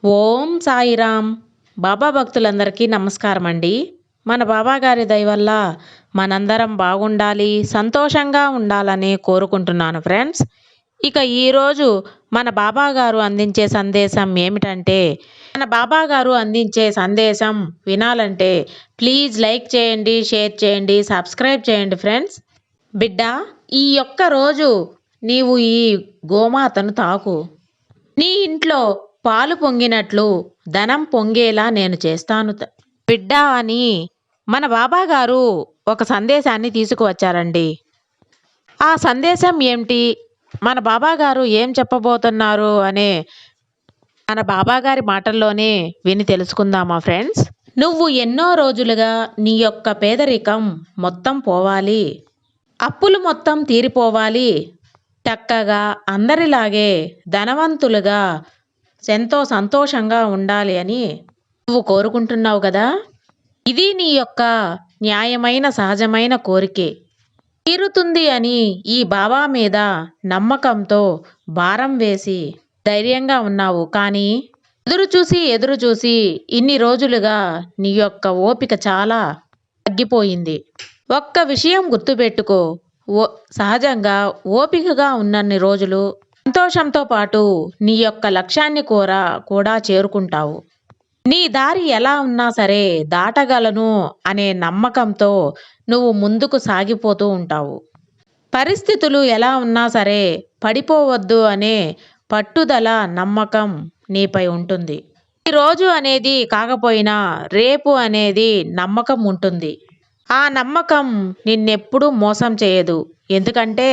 ఓం సాయిరామ్. బాబా భక్తులందరికీ నమస్కారం అండి. మన బాబా గారి దయ వల్ల మనందరం బాగుండాలి, సంతోషంగా ఉండాలని కోరుకుంటున్నాను ఫ్రెండ్స్. ఇక ఈరోజు మన బాబా గారు అందించే సందేశం ఏమిటంటే, మన బాబా గారు అందించే సందేశం వినాలంటే ప్లీజ్ లైక్ చేయండి, షేర్ చేయండి, సబ్స్క్రైబ్ చేయండి ఫ్రెండ్స్. బిడ్డ, ఈ ఒక్క రోజు నీవు ఈ గోమాతను తాకు. నీ ఇంట్లో పాలు పొంగినట్లు ధనం పొంగేలా నేను చేస్తాను బిడ్డ అని మన బాబా గారు ఒక సందేశాన్ని తీసుకువచ్చారండి. ఆ సందేశం ఏమిటి, మన బాబా గారు ఏం చెప్పబోతున్నారు అనే మన బాబా గారి మాటల్లోనే విని తెలుసుకుందామా ఫ్రెండ్స్. నువ్వు ఎన్నో రోజులుగా నీ యొక్క పేదరికం మొత్తం పోవాలి, అప్పులు మొత్తం తీరిపోవాలి, చక్కగా అందరిలాగే ధనవంతులుగా ఎంతో సంతోషంగా ఉండాలి అని నువ్వు కోరుకుంటున్నావు కదా. ఇది నీ యొక్క న్యాయమైన సహజమైన కోరికే తీరుతుంది అని ఈ బాబా మీద నమ్మకంతో భారం వేసి ధైర్యంగా ఉన్నావు. కానీ ఎదురు చూసి ఇన్ని రోజులుగా నీ యొక్క ఓపిక చాలా తగ్గిపోయింది. ఒక్క విషయం గుర్తుపెట్టుకో, సహజంగా ఓపికగా ఉన్నన్ని రోజులు సంతోషంతో పాటు నీ యొక్క లక్ష్యాన్ని కూడా చేరుకుంటావు. నీ దారి ఎలా ఉన్నా సరే దాటగలను అనే నమ్మకంతో నువ్వు ముందుకు సాగిపోతూ ఉంటావు. పరిస్థితులు ఎలా ఉన్నా సరే పడిపోవద్దు అనే పట్టుదల, నమ్మకం నీపై ఉంటుంది. ఈ రోజు అనేది కాకపోయినా రేపు అనేది నమ్మకం ఉంటుంది. ఆ నమ్మకం నిన్నెప్పుడూ మోసం చేయదు. ఎందుకంటే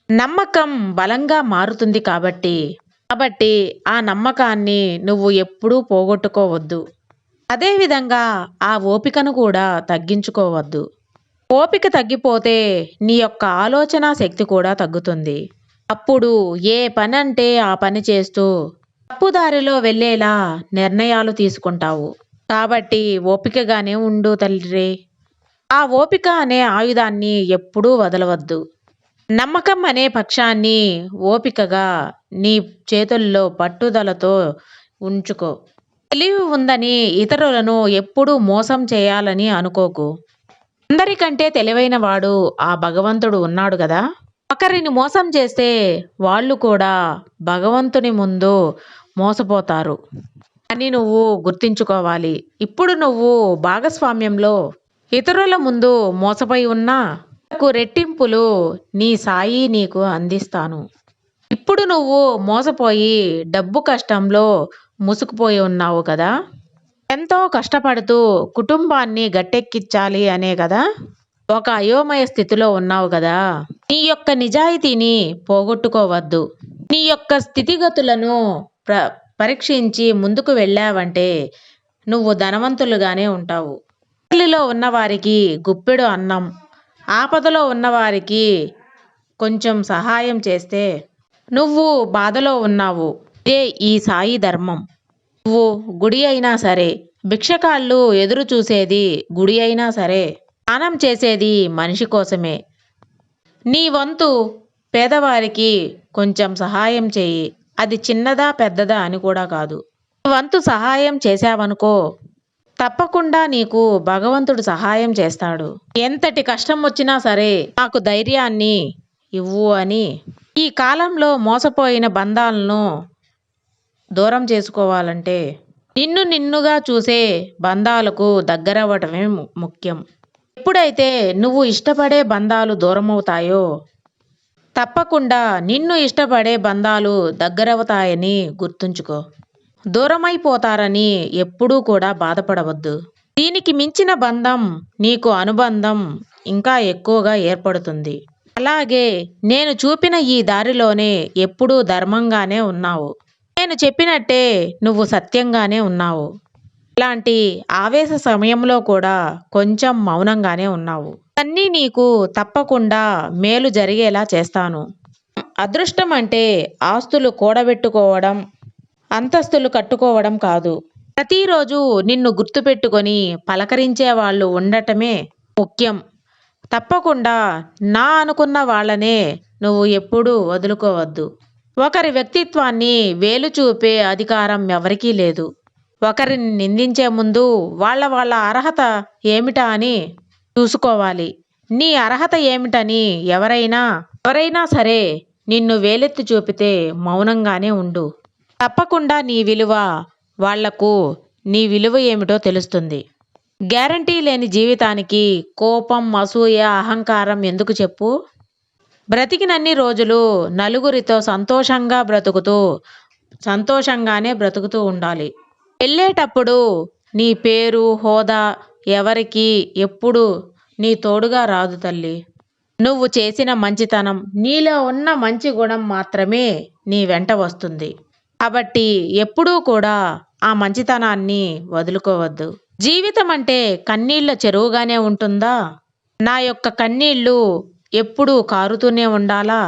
నమ్మకం బలంగా మారుతుంది కాబట్టి ఆ నమ్మకాన్ని నువ్వు ఎప్పుడూ పోగొట్టుకోవద్దు. అదేవిధంగా ఆ ఓపికను కూడా తగ్గించుకోవద్దు. ఓపిక తగ్గిపోతే నీ యొక్క ఆలోచన శక్తి కూడా తగ్గుతుంది. అప్పుడు ఏ పని అంటే ఆ పని చేస్తూ తప్పుదారిలో వెళ్ళేలా నిర్ణయాలు తీసుకుంటావు. కాబట్టి ఓపికగానే ఉండు తల్లి. ఆ ఓపిక అనే ఆయుధాన్ని ఎప్పుడూ వదలవద్దు. నమ్మకం అనే పక్షాన్ని ఓపికగా నీ చేతుల్లో పట్టుదలతో ఉంచుకో. తెలివి ఉందని ఇతరులను ఎప్పుడూ మోసం చేయాలని అనుకోకు. అందరికంటే తెలివైన వాడు ఆ భగవంతుడు ఉన్నాడు కదా. ఒకరిని మోసం చేస్తే వాళ్ళు కూడా భగవంతుని ముందు మోసపోతారు అని నువ్వు గుర్తించుకోవాలి. ఇప్పుడు నువ్వు భాగస్వామ్యంలో ఇతరుల ముందు మోసపోయి ఉన్నా రెట్టింపులు నీ సాయి నీకు అందిస్తాను. ఇప్పుడు నువ్వు మోసపోయి డబ్బు కష్టంలో ముసుకుపోయి ఉన్నావు కదా. ఎంతో కష్టపడుతూ కుటుంబాన్ని గట్టెక్కించాలి అనే కదా ఒక అయోమయ స్థితిలో ఉన్నావు కదా. నీ యొక్క నిజాయితీని పోగొట్టుకోవద్దు. నీ యొక్క స్థితిగతులను పరీక్షించి ముందుకు వెళ్ళావంటే నువ్వు ధనవంతులుగానే ఉంటావు. ఆకలిలో ఉన్నవారికి గుప్పెడు అన్నం, ఆపదలో ఉన్నవారికి కొంచెం సహాయం చేస్తే నువ్వు బాధలో ఉన్నావు. ఇదే ఈ సాయి ధర్మం. నువ్వు గుడి అయినా సరే, భిక్షకాళ్ళు ఎదురు చూసేది గుడి అయినా సరే, దానం చేసేది మనిషి కోసమే. నీ వంతు పేదవారికి కొంచెం సహాయం చేయి. అది చిన్నదా పెద్దదా అని కూడా కాదు. నీ వంతు సహాయం చేశావనుకో, తప్పకుండా నీకు భగవంతుడు సహాయం చేస్తాడు. ఎంతటి కష్టం వచ్చినా సరే నాకు ధైర్యాన్ని ఇవ్వు అని. ఈ కాలంలో మోసపోయిన బంధాలను దూరం చేసుకోవాలంటే నిన్నుగా చూసే బంధాలకు దగ్గరవ్వటమే ముఖ్యం. ఎప్పుడైతే నువ్వు ఇష్టపడే బంధాలు దూరమవుతాయో తప్పకుండా నిన్ను ఇష్టపడే బంధాలు దగ్గరవుతాయని గుర్తుంచుకో. దూరమైపోతారని ఎప్పుడూ కూడా బాధపడవద్దు. దీనికి మించిన బంధం, నీకు అనుబంధం ఇంకా ఎక్కువగా ఏర్పడుతుంది. అలాగే నేను చూపిన ఈ దారిలోనే ఎప్పుడూ ధర్మంగానే ఉన్నావు. నేను చెప్పినట్టే నువ్వు సత్యంగానే ఉన్నావు. ఇలాంటి ఆవేశ సమయంలో కూడా కొంచెం మౌనంగానే ఉన్నావు. అన్నీ నీకు తప్పకుండా మేలు జరిగేలా చేస్తాను. అదృష్టం అంటే ఆస్తులు కూడబెట్టుకోవడం, అంతస్తులు కట్టుకోవడం కాదు. ప్రతిరోజు నిన్ను గుర్తుపెట్టుకొని పలకరించే వాళ్ళు ఉండటమే ముఖ్యం. తప్పకుండా నా అనుకున్న వాళ్ళనే నువ్వు ఎప్పుడూ వదులుకోవద్దు. ఒకరి వ్యక్తిత్వాన్ని వేలు చూపే అధికారం ఎవరికీ లేదు. ఒకరిని నిందించే ముందు వాళ్ళ అర్హత ఏమిటా అని చూసుకోవాలి. నీ అర్హత ఏమిటని ఎవరైనా సరే నిన్ను వేలెత్తి చూపితే మౌనంగానే ఉండు. తప్పకుండా వాళ్లకు నీ విలువ ఏమిటో తెలుస్తుంది. గ్యారంటీ లేని జీవితానికి కోపం, అసూయ, అహంకారం ఎందుకు చెప్పు? బ్రతికినన్ని రోజులు నలుగురితో సంతోషంగానే బ్రతుకుతూ ఉండాలి. వెళ్ళేటప్పుడు నీ పేరు, హోదా ఎవరికి ఎప్పుడు నీ తోడుగా రాదు తల్లి. నువ్వు చేసిన మంచితనం, నీలో ఉన్న మంచి గుణం మాత్రమే నీ వెంట వస్తుంది. కాబట్టి ఎప్పుడూ కూడా ఆ మంచితనాన్ని వదులుకోవద్దు. జీవితం అంటే కన్నీళ్ల చెరువుగానే ఉంటుందా? నా యొక్క కన్నీళ్లు ఎప్పుడూ కారుతూనే ఉండాలా?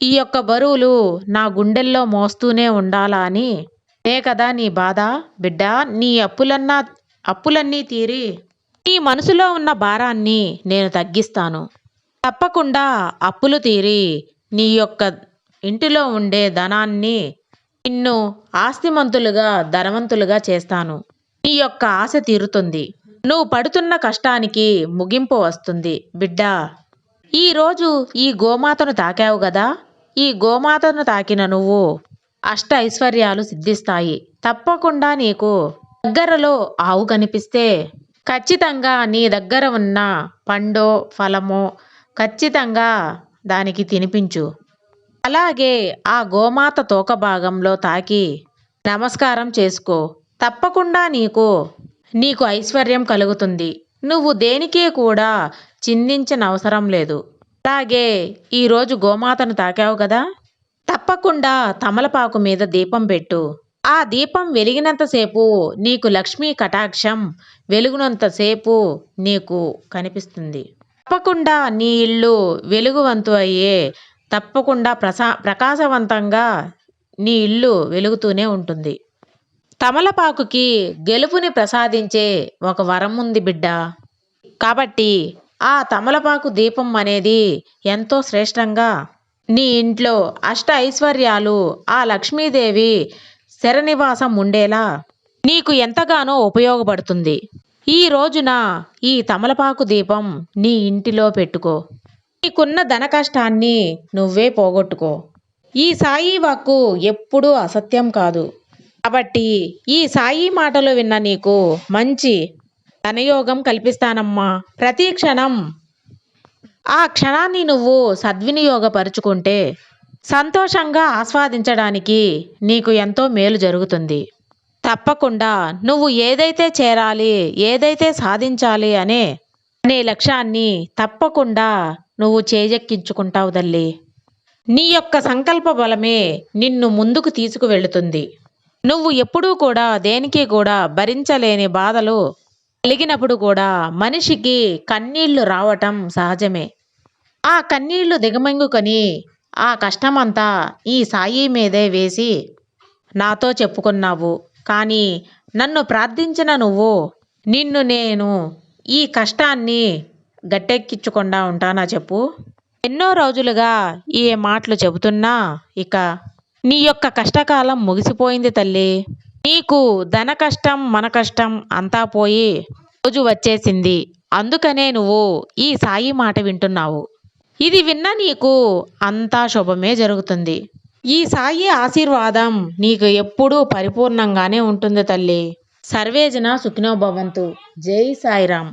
ఈ యొక్క బరువులు నా గుండెల్లో మోస్తూనే ఉండాలా అని కదా నీ బాధ బిడ్డా. నీ అప్పులన్నీ తీరి నీ మనసులో ఉన్న భారాన్ని నేను తగ్గిస్తాను. తప్పకుండా అప్పులు తీరి నీ యొక్క ఇంటిలో ఉండే ధనాన్ని నిన్ను ఆస్తిమంతులుగా, ధనవంతులుగా చేస్తాను. నీ యొక్క ఆశ తీరుతుంది. నువ్వు పడుతున్న కష్టానికి ముగింపు వస్తుంది బిడ్డా. ఈరోజు ఈ గోమాతను తాకావు గదా, ఈ గోమాతను తాకిన నువ్వు అష్ట ఐశ్వర్యాలు సిద్ధిస్తాయి. తప్పకుండా నీకు దగ్గరలో ఆవు కనిపిస్తే ఖచ్చితంగా నీ దగ్గర ఉన్న పండో ఫలమో ఖచ్చితంగా దానికి తినిపించు. అలాగే ఆ గోమాత తోక భాగంలో తాకి నమస్కారం చేసుకో. తప్పకుండా నీకు ఐశ్వర్యం కలుగుతుంది. నువ్వు దేనికి కూడా చింతించనవసరం లేదు. అలాగే ఈరోజు గోమాతను తాకావు కదా, తప్పకుండా తమలపాకు మీద దీపం పెట్టు. ఆ దీపం వెలిగినంతసేపు నీకు లక్ష్మీ కటాక్షం వెలుగునంతసేపు నీకు కనిపిస్తుంది. తప్పకుండా నీ ఇల్లు వెలుగువంతు అయ్యే, తప్పకుండా ప్రకాశవంతంగా నీ ఇల్లు వెలుగుతూనే ఉంటుంది. తమలపాకుకి గెలుపుని ప్రసాదించే ఒక వరం ఉంది బిడ్డ. కాబట్టి ఆ తమలపాకు దీపం అనేది ఎంతో శ్రేష్టంగా నీ ఇంట్లో అష్ట ఐశ్వర్యాలు, ఆ లక్ష్మీదేవి శరనివాసం ఉండేలా నీకు ఎంతగానో ఉపయోగపడుతుంది. ఈ రోజున ఈ తమలపాకు దీపం నీ ఇంటిలో పెట్టుకో. నీకున్న ధన కష్టాన్ని నువ్వే పోగొట్టుకో. ఈ సాయి వాక్కు ఎప్పుడూ అసత్యం కాదు. కాబట్టి ఈ సాయి మాటలు విన్న నీకు మంచి ధనయోగం కల్పిస్తానమ్మా. ప్రతి క్షణం ఆ క్షణాన్ని నువ్వు సద్వినియోగపరుచుకుంటే సంతోషంగా ఆస్వాదించడానికి నీకు ఎంతో మేలు జరుగుతుంది. తప్పకుండా నువ్వు ఏదైతే చేరాలి, ఏదైతే సాధించాలి అనే లక్ష్యాన్ని తప్పకుండా నువ్వు చేజెక్కించుకుంటావు తల్లి. నీ యొక్క సంకల్ప బలమే నిన్ను ముందుకు తీసుకువెళుతుంది. నువ్వు ఎప్పుడూ కూడా దేనికి కూడా భరించలేని బాధలు కలిగినప్పుడు కూడా మనిషికి కన్నీళ్లు రావటం సహజమే. ఆ కన్నీళ్లు దిగమింగుకొని ఆ కష్టమంతా ఈ సాయి మీదే వేసి నాతో చెప్పుకున్నావు. కానీ నన్ను ప్రార్థించిన నువ్వు, నిన్ను నేను ఈ కష్టాన్ని గట్టెక్కించకుండా ఉంటానా చెప్పు? ఎన్నో రోజులుగా ఈ మాటలు చెబుతున్నా ఇక నీ యొక్క కష్టకాలం ముగిసిపోయింది తల్లి. నీకు ధన కష్టం, మన కష్టం అంతా పోయి రోజు వచ్చేసింది. అందుకనే నువ్వు ఈ సాయి మాట వింటున్నావు. ఇది విన్న నీకు అంతా శుభమే జరుగుతుంది. ఈ సాయి ఆశీర్వాదం నీకు ఎప్పుడూ పరిపూర్ణంగానే ఉంటుంది తల్లి. సర్వేజన సుఖినో భవంతు. జై సాయిరామ్.